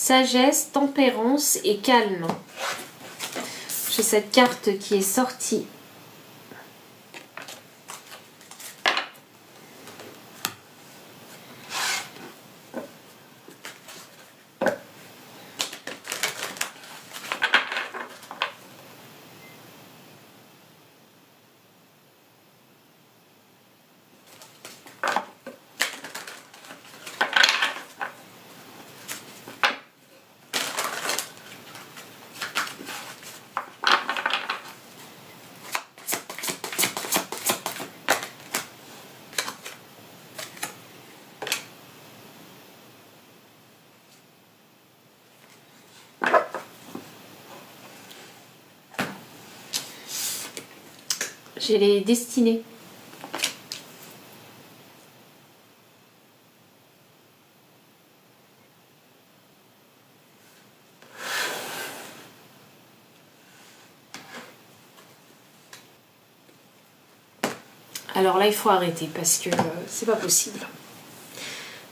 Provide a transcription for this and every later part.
Sagesse, tempérance et calme. J'ai cette carte qui est sortie. J'ai les destinées. Alors là, il faut arrêter parce que c'est pas possible.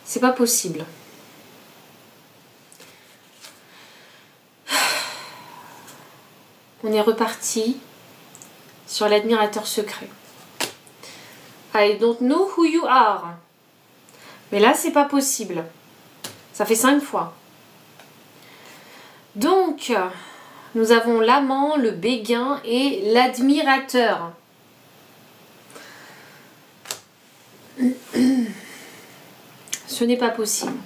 C'est pas possible. On est reparti sur l'admirateur secret. I don't know who you are. Mais là, c'est pas possible. Ça fait 5 fois. Donc, nous avons l'amant, le béguin et l'admirateur. Ce n'est pas possible.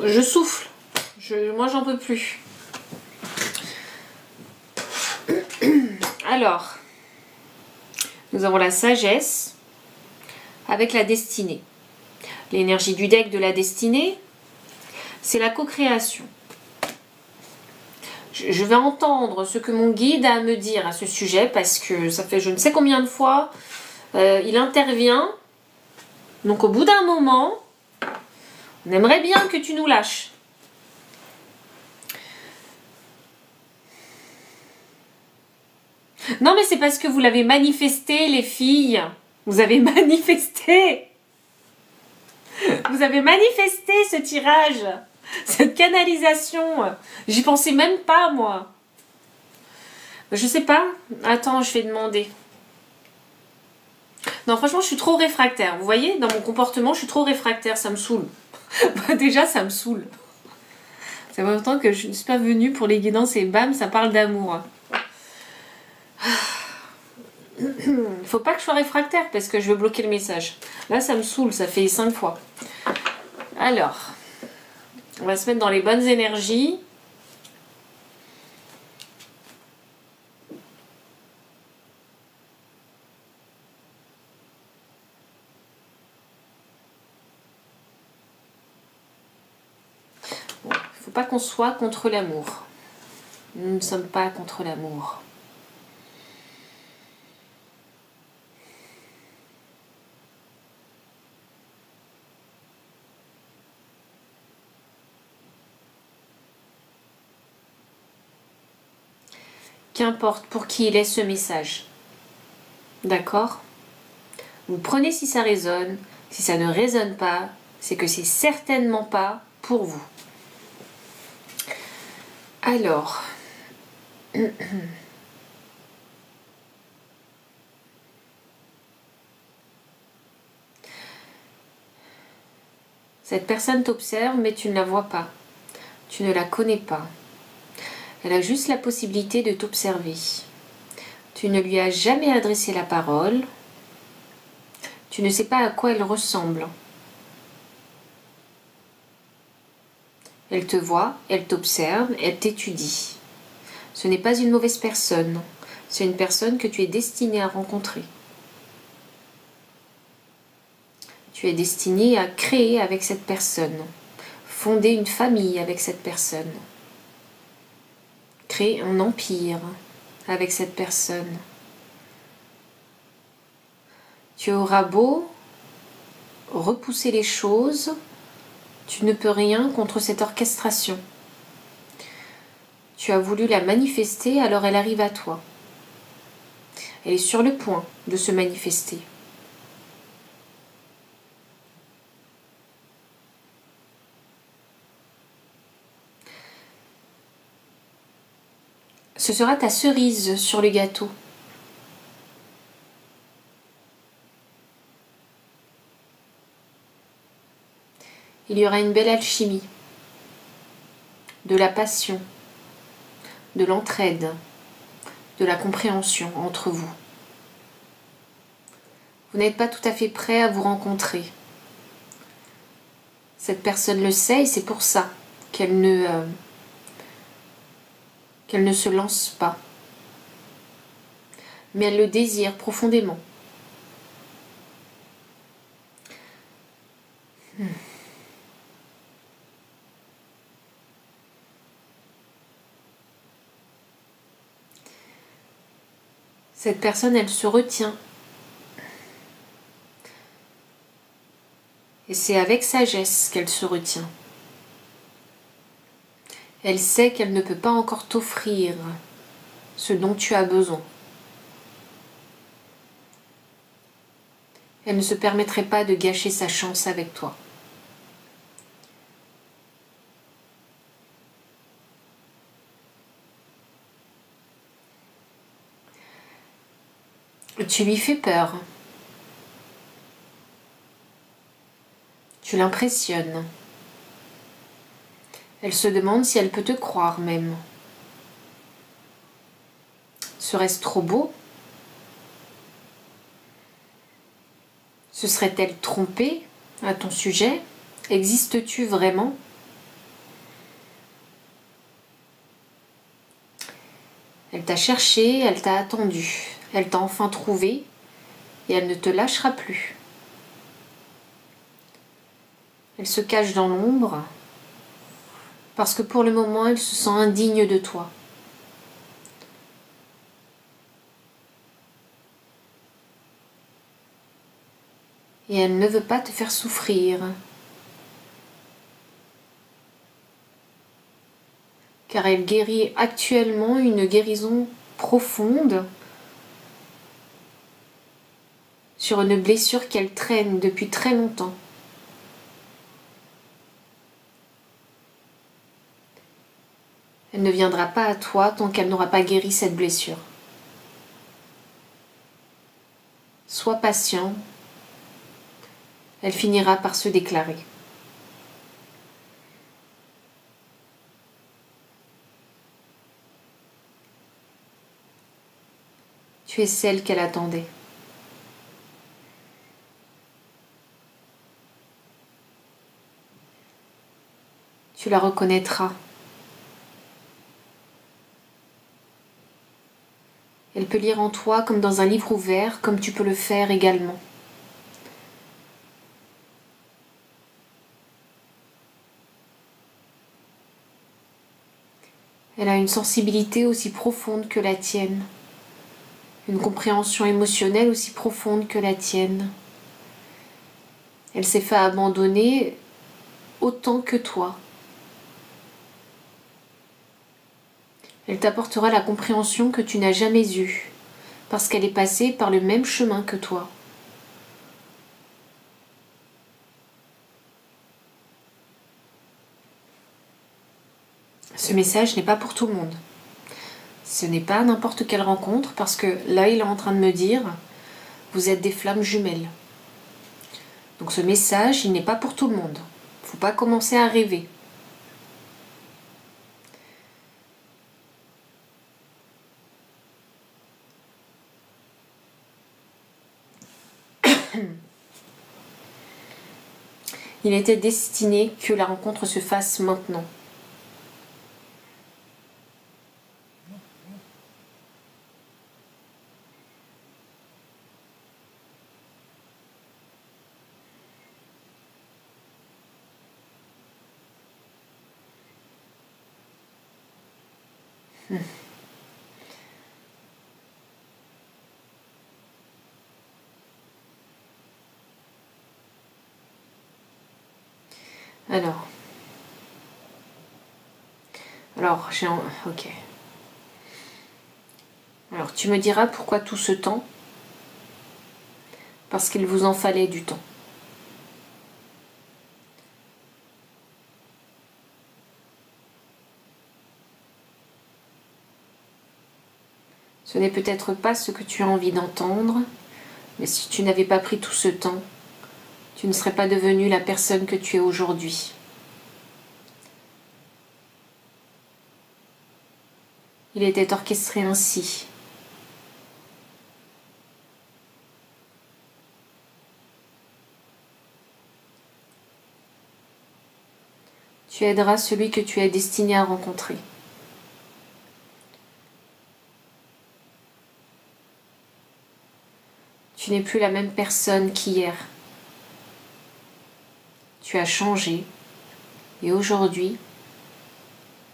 Je souffle. Moi, j'en peux plus. Alors, nous avons la sagesse avec la destinée. L'énergie du deck de la destinée, c'est la co-création. Je vais entendre ce que mon guide a à me dire à ce sujet parce que ça fait je ne sais combien de fois il intervient. Donc au bout d'un moment, on aimerait bien que tu nous lâches. Non mais c'est parce que vous l'avez manifesté les filles. Vous avez manifesté. Vous avez manifesté ce tirage. Cette canalisation. J'y pensais même pas moi. Je sais pas. Attends, je vais demander. Non franchement je suis trop réfractaire. Vous voyez dans mon comportement je suis trop réfractaire. Ça me saoule. Déjà ça me saoule. Ça fait longtemps que je ne suis pas venue pour les guidances et bam ça parle d'amour. Faut pas que je sois réfractaire parce que je veux bloquer le message. Là ça me saoule, ça fait 5 fois. Alors, on va se mettre dans les bonnes énergies. Bon, faut pas qu'on soit contre l'amour. Nous ne sommes pas contre l'amour. Qu'importe pour qui il est ce message. D'accord? Vous prenez si ça résonne. Si ça ne résonne pas, c'est que c'est certainement pas pour vous. Alors, cette personne t'observe, mais tu ne la vois pas. Tu ne la connais pas. Elle a juste la possibilité de t'observer. Tu ne lui as jamais adressé la parole. Tu ne sais pas à quoi elle ressemble. Elle te voit, elle t'observe, elle t'étudie. Ce n'est pas une mauvaise personne. C'est une personne que tu es destiné à rencontrer. Tu es destiné à créer avec cette personne. Fonder une famille avec cette personne. Créer un empire avec cette personne. Tu auras beau repousser les choses, tu ne peux rien contre cette orchestration. Tu as voulu la manifester, alors elle arrive à toi. Elle est sur le point de se manifester. Ce sera ta cerise sur le gâteau. Il y aura une belle alchimie, de la passion, de l'entraide, de la compréhension entre vous. Vous n'êtes pas tout à fait prêt à vous rencontrer. Cette personne le sait et c'est pour ça qu'elle ne se lance pas. Mais elle le désire profondément. Cette personne, elle se retient. Et c'est avec sagesse qu'elle se retient. Elle sait qu'elle ne peut pas encore t'offrir ce dont tu as besoin. Elle ne se permettrait pas de gâcher sa chance avec toi. Tu lui fais peur. Tu l'impressionnes. Elle se demande si elle peut te croire même. Serait-ce trop beau? Se serait-elle trompée à ton sujet? Existes-tu vraiment? Elle t'a cherché, elle t'a attendu, elle t'a enfin trouvé et elle ne te lâchera plus. Elle se cache dans l'ombre parce que pour le moment elle se sent indigne de toi. Et elle ne veut pas te faire souffrir. Car elle guérit actuellement une guérison profonde sur une blessure qu'elle traîne depuis très longtemps. Elle ne viendra pas à toi tant qu'elle n'aura pas guéri cette blessure. Sois patient, elle finira par se déclarer. Tu es celle qu'elle attendait. Tu la reconnaîtras. Elle peut lire en toi comme dans un livre ouvert, comme tu peux le faire également. Elle a une sensibilité aussi profonde que la tienne, une compréhension émotionnelle aussi profonde que la tienne. Elle s'est fait abandonner autant que toi. Elle t'apportera la compréhension que tu n'as jamais eue, parce qu'elle est passée par le même chemin que toi. Ce message n'est pas pour tout le monde. Ce n'est pas n'importe quelle rencontre, parce que là, il est en train de me dire, vous êtes des flammes jumelles. Donc ce message, il n'est pas pour tout le monde. Il ne faut pas commencer à rêver. Il était destiné que la rencontre se fasse maintenant. Alors, ok. Alors, tu me diras pourquoi tout ce temps? Parce qu'il vous en fallait du temps. Ce n'est peut-être pas ce que tu as envie d'entendre, mais si tu n'avais pas pris tout ce temps, tu ne serais pas devenue la personne que tu es aujourd'hui. Il était orchestré ainsi. Tu aideras celui que tu es destiné à rencontrer. Tu n'es plus la même personne qu'hier. Tu as changé et aujourd'hui,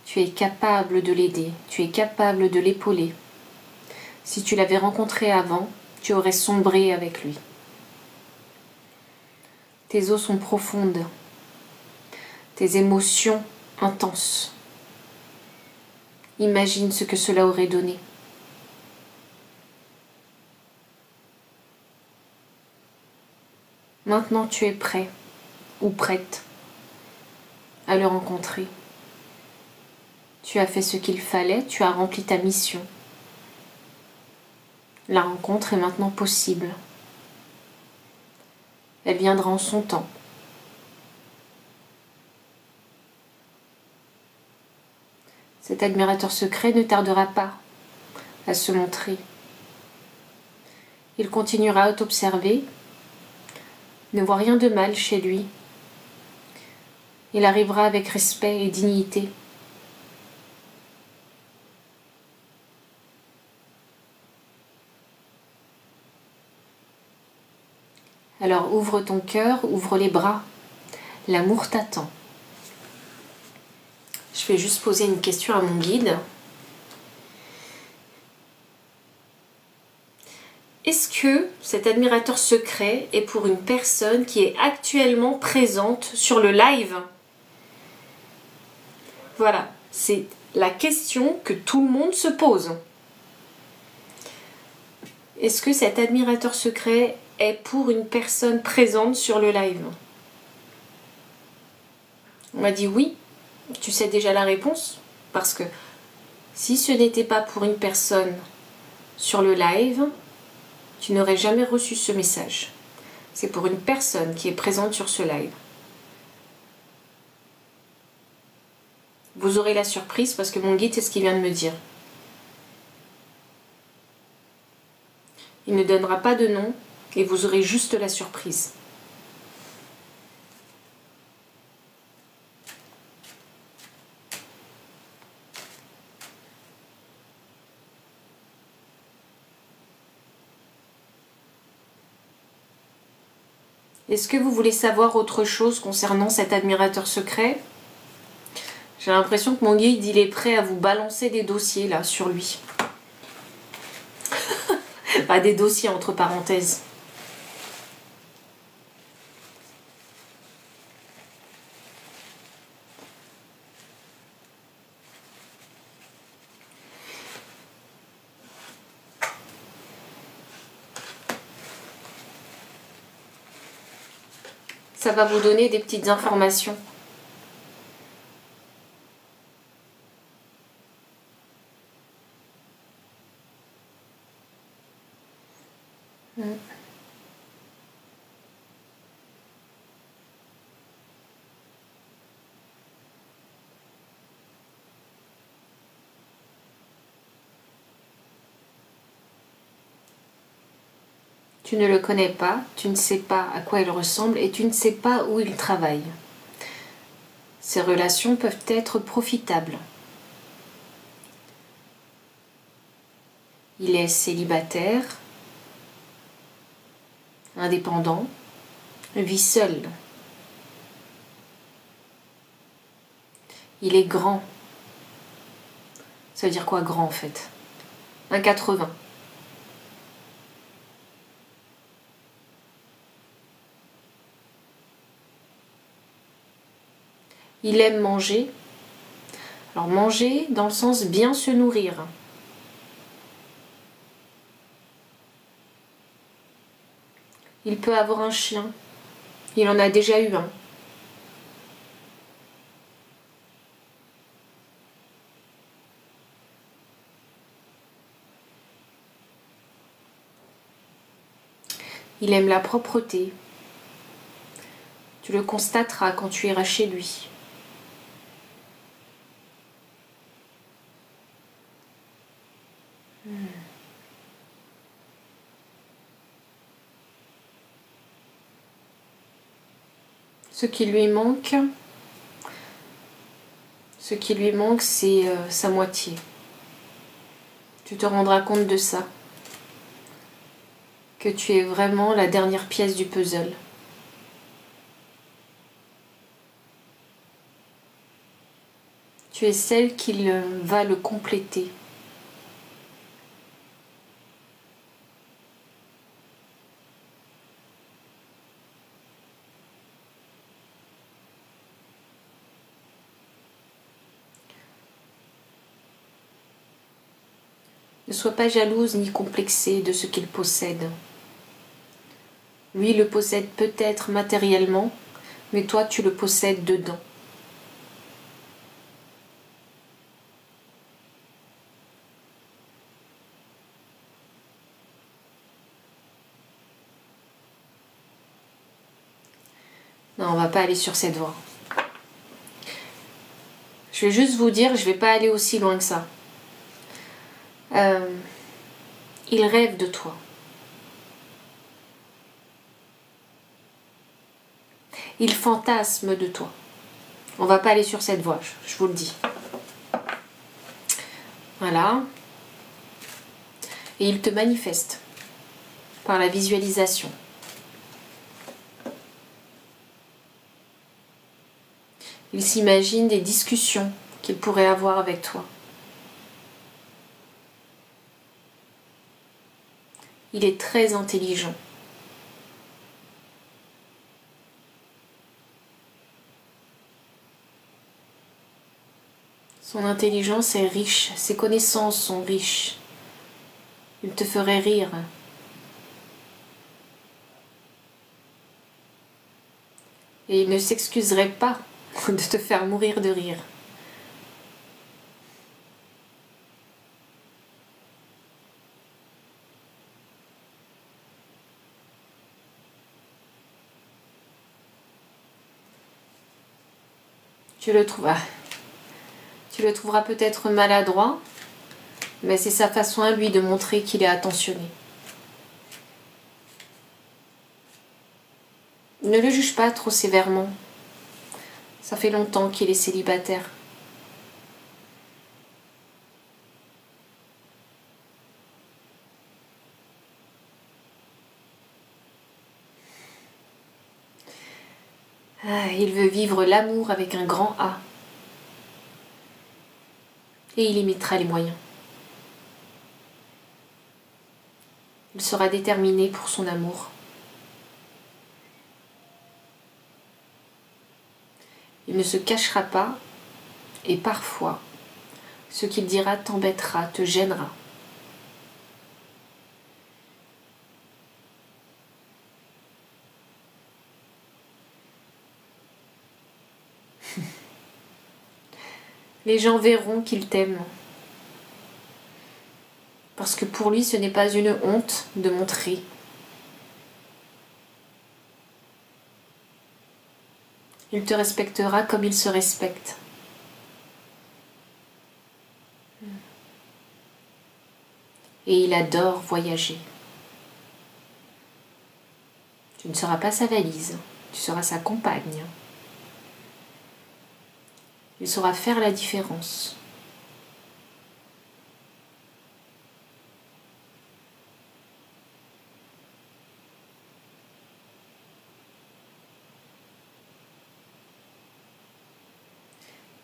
tu es capable de l'aider, tu es capable de l'épauler. Si tu l'avais rencontré avant, tu aurais sombré avec lui. Tes eaux sont profondes, tes émotions intenses. Imagine ce que cela aurait donné. Maintenant tu es prêt ou prête à le rencontrer. Tu as fait ce qu'il fallait, tu as rempli ta mission. La rencontre est maintenant possible. Elle viendra en son temps. Cet admirateur secret ne tardera pas à se montrer. Il continuera à t'observer, ne voit rien de mal chez lui. Il arrivera avec respect et dignité. Alors ouvre ton cœur, ouvre les bras. L'amour t'attend. Je vais juste poser une question à mon guide. Est-ce que cet admirateur secret est pour une personne qui est actuellement présente sur le live? Voilà, c'est la question que tout le monde se pose. Est-ce que cet admirateur secret est pour une personne présente sur le live? On m'a dit oui. Tu sais déjà la réponse? Parce que si ce n'était pas pour une personne sur le live, tu n'aurais jamais reçu ce message. C'est pour une personne qui est présente sur ce live. Vous aurez la surprise parce que mon guide, c'est ce qu'il vient de me dire. Il ne donnera pas de nom et vous aurez juste la surprise. Est-ce que vous voulez savoir autre chose concernant cet admirateur secret? J'ai l'impression que mon guide, il est prêt à vous balancer des dossiers là sur lui. Pas des dossiers entre parenthèses. Ça va vous donner des petites informations. Tu ne le connais pas, tu ne sais pas à quoi il ressemble et tu ne sais pas où il travaille. Ces relations peuvent être profitables. Il est célibataire, indépendant, vit seul. Il est grand. Ça veut dire quoi grand en fait? 1,80 m. Il aime manger. Alors manger dans le sens bien se nourrir. Il peut avoir un chien. Il en a déjà eu un. Il aime la propreté. Tu le constateras quand tu iras chez lui. Ce qui lui manque, c'est sa moitié. Tu te rendras compte de ça, que tu es vraiment la dernière pièce du puzzle. Tu es celle qui va le compléter. Ne sois pas jalouse ni complexée de ce qu'il possède. Lui le possède peut-être matériellement, mais toi tu le possèdes dedans. Non, on va pas aller sur cette voie. Je vais juste vous dire, je vais pas aller aussi loin que ça. Il rêve de toi. Il fantasme de toi. On va pas aller sur cette voie, je vous le dis. Voilà. Et il te manifeste par la visualisation. Il s'imagine des discussions qu'il pourrait avoir avec toi. Il est très intelligent. Son intelligence est riche, ses connaissances sont riches. Il te ferait rire. Et il ne s'excuserait pas de te faire mourir de rire. Tu le trouveras peut-être maladroit, mais c'est sa façon à lui de montrer qu'il est attentionné. Ne le juge pas trop sévèrement. Ça fait longtemps qu'il est célibataire. Ah, il veut vivre l'amour avec un grand A. Et il y mettra les moyens. Il sera déterminé pour son amour. Il ne se cachera pas et parfois, ce qu'il dira t'embêtera, te gênera. Les gens verront qu'il t'aime. Parce que pour lui, ce n'est pas une honte de montrer. Il te respectera comme il se respecte. Et il adore voyager. Tu ne seras pas sa valise, tu seras sa compagne. Il saura faire la différence.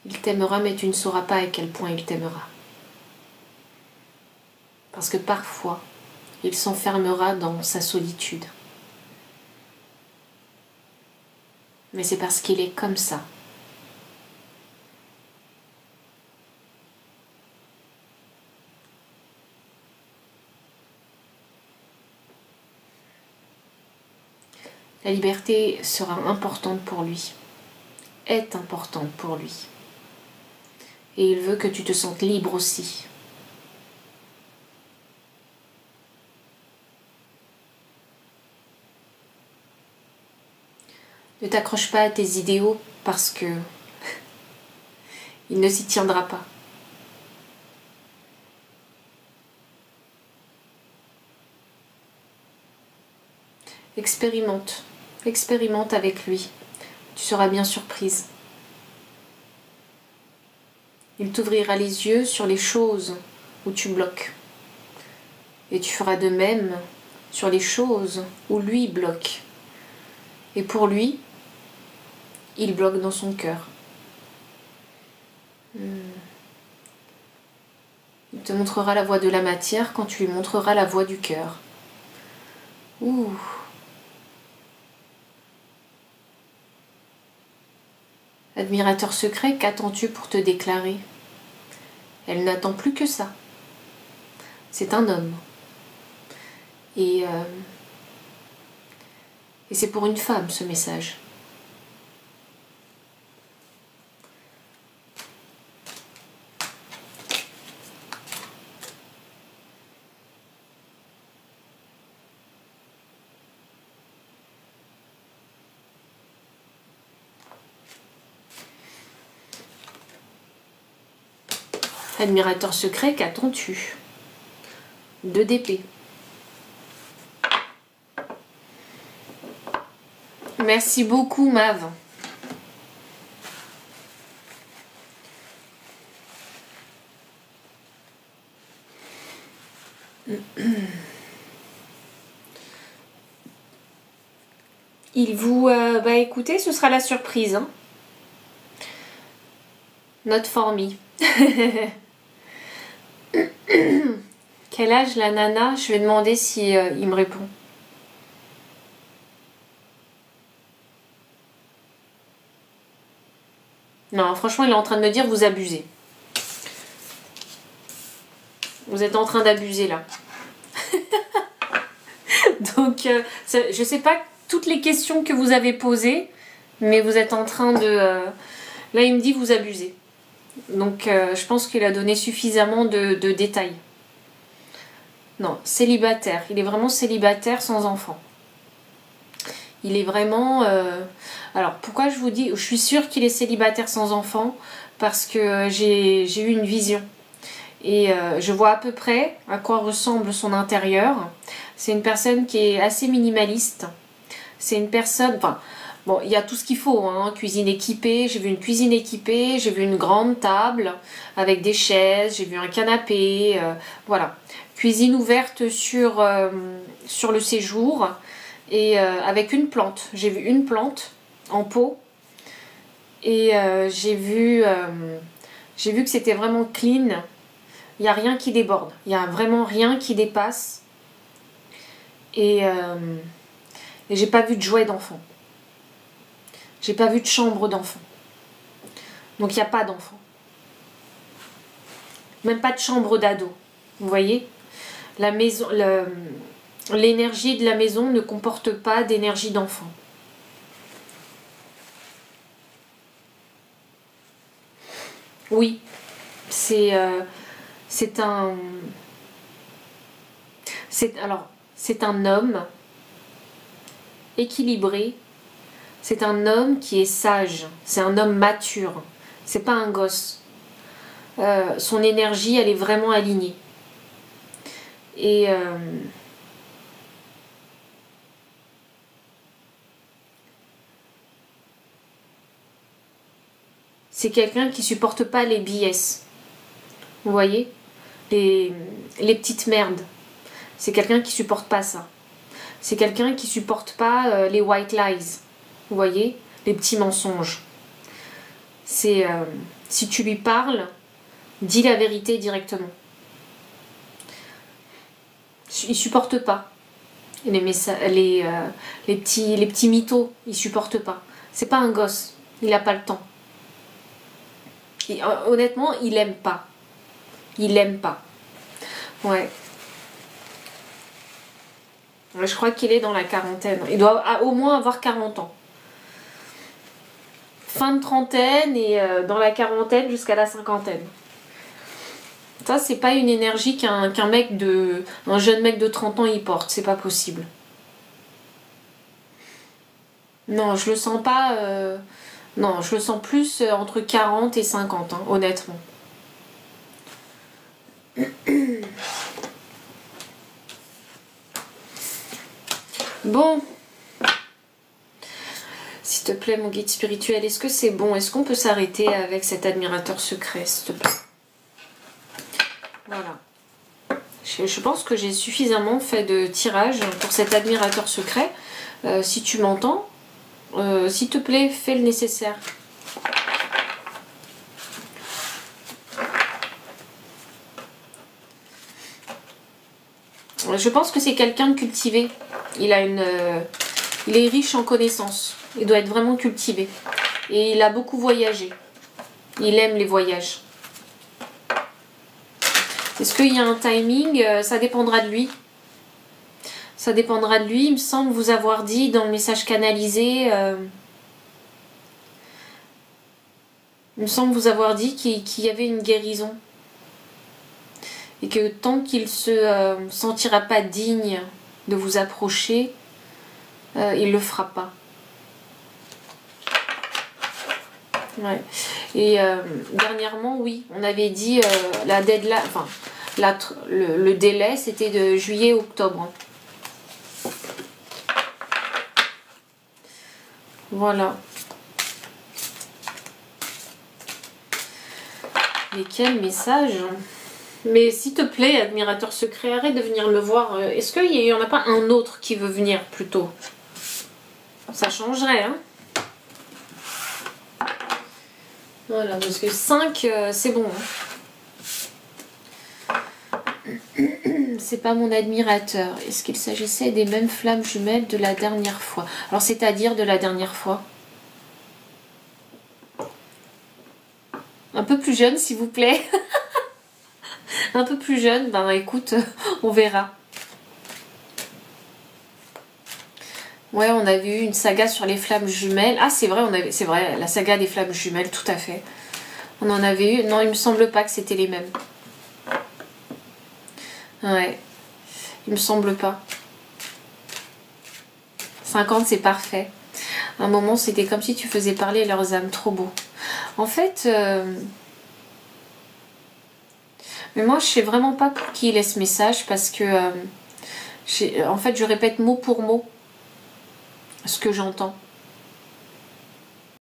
Il t'aimera, mais tu ne sauras pas à quel point il t'aimera. Parce que parfois, il s'enfermera dans sa solitude. Mais c'est parce qu'il est comme ça. La liberté sera importante pour lui, est importante pour lui. Et il veut que tu te sentes libre aussi. Ne t'accroche pas à tes idéaux parce que il ne s'y tiendra pas. Expérimente. Expérimente avec lui. Tu seras bien surprise. Il t'ouvrira les yeux sur les choses où tu bloques. Et tu feras de même sur les choses où lui bloque. Et pour lui, il bloque dans son cœur. Il te montrera la voie de la matière quand tu lui montreras la voie du cœur. Ouh. Admirateur secret, qu'attends-tu pour te déclarer? Elle n'attend plus que ça. C'est un homme. Et c'est pour une femme, ce message. Admirateur secret, qu'attends-tu? 2 d'épée. Merci beaucoup, Mav. Il vous... bah écoutez, ce sera la surprise. Hein. Not for me. Quel âge la nana? Je vais demander si il me répond. Non, franchement, il est en train de me dire vous abusez. Vous êtes en train d'abuser là. Donc, je sais pas toutes les questions que vous avez posées, mais vous êtes en train de... là, il me dit vous abusez. Donc, je pense qu'il a donné suffisamment de détails. Non, célibataire. Il est vraiment célibataire sans enfant. Il est vraiment... Alors, pourquoi je vous dis... Je suis sûre qu'il est célibataire sans enfant parce que j'ai eu une vision. Et je vois à peu près à quoi ressemble son intérieur. C'est une personne qui est assez minimaliste. C'est une personne... Enfin, bon, il y a tout ce qu'il faut. Hein. Cuisine équipée. J'ai vu une cuisine équipée. J'ai vu une grande table avec des chaises. J'ai vu un canapé. Voilà. Cuisine ouverte sur le séjour. Et avec une plante. J'ai vu une plante en pot. Et j'ai vu que c'était vraiment clean. Il n'y a rien qui déborde. Il n'y a vraiment rien qui dépasse. Et j'ai pas vu de jouet d'enfant. J'ai pas vu de chambre d'enfant. Donc il n'y a pas d'enfant. Même pas de chambre d'ado. Vous voyez? La maison, l'énergie de la maison ne comporte pas d'énergie d'enfant. Oui, c'est un homme équilibré. C'est un homme qui est sage. C'est un homme mature. C'est pas un gosse. Son énergie, elle est vraiment alignée. Et c'est quelqu'un qui supporte pas les BS. Vous voyez, les petites merdes. C'est quelqu'un qui supporte pas ça. C'est quelqu'un qui supporte pas les white lies. Vous voyez, les petits mensonges. C'est si tu lui parles, dis la vérité directement. Il supporte pas les petits mythos. Il supporte pas. C'est pas un gosse. Il a pas le temps. Et, honnêtement, il aime pas. Il aime pas. Ouais. Je crois qu'il est dans la quarantaine. Il doit au moins avoir 40 ans. Fin de trentaine et dans la quarantaine jusqu'à la cinquantaine. Ça, c'est pas une énergie un jeune mec de 30 ans il porte. C'est pas possible. Non, je le sens pas... Non, je le sens plus entre 40 et 50, hein, honnêtement. Bon. S'il te plaît, mon guide spirituel, est-ce que c'est bon? Est-ce qu'on peut s'arrêter avec cet admirateur secret, s'il te plaît? Voilà. Je pense que j'ai suffisamment fait de tirage pour cet admirateur secret. Si tu m'entends, s'il te plaît, fais le nécessaire. Je pense que c'est quelqu'un de cultivé. Il est riche en connaissances. Il doit être vraiment cultivé. Et il a beaucoup voyagé. Il aime les voyages. Est-ce qu'il y a un timing? Ça dépendra de lui. Ça dépendra de lui. Il me semble vous avoir dit dans le message canalisé... il me semble vous avoir dit qu'il y avait une guérison. Et que tant qu'il ne se sentira pas digne de vous approcher, il ne le fera pas. Ouais. Et dernièrement, oui, on avait dit la deadline, enfin, le délai, c'était de juillet-octobre. Voilà. Mais quel message! Mais s'il te plaît, admirateur secret, arrête de venir me voir. Est-ce qu'il n'y en a pas un autre qui veut venir plutôt? Ça changerait, hein? Voilà, parce que 5, c'est bon. Hein. C'est pas mon admirateur. Est-ce qu'il s'agissait des mêmes flammes jumelles de la dernière fois? Alors, c'est-à-dire de la dernière fois? Un peu plus jeune, s'il vous plaît. Un peu plus jeune, ben écoute, on verra. Ouais, on avait eu une saga sur les flammes jumelles. Ah, c'est vrai, c'est vrai, la saga des flammes jumelles, tout à fait. On en avait eu. Non, il me semble pas que c'était les mêmes. Ouais, il me semble pas. 50, c'est parfait. À un moment, c'était comme si tu faisais parler leurs âmes, trop beau. En fait... Mais moi, je sais vraiment pas pour qui il est ce message parce que... en fait, je répète mot pour mot ce que j'entends.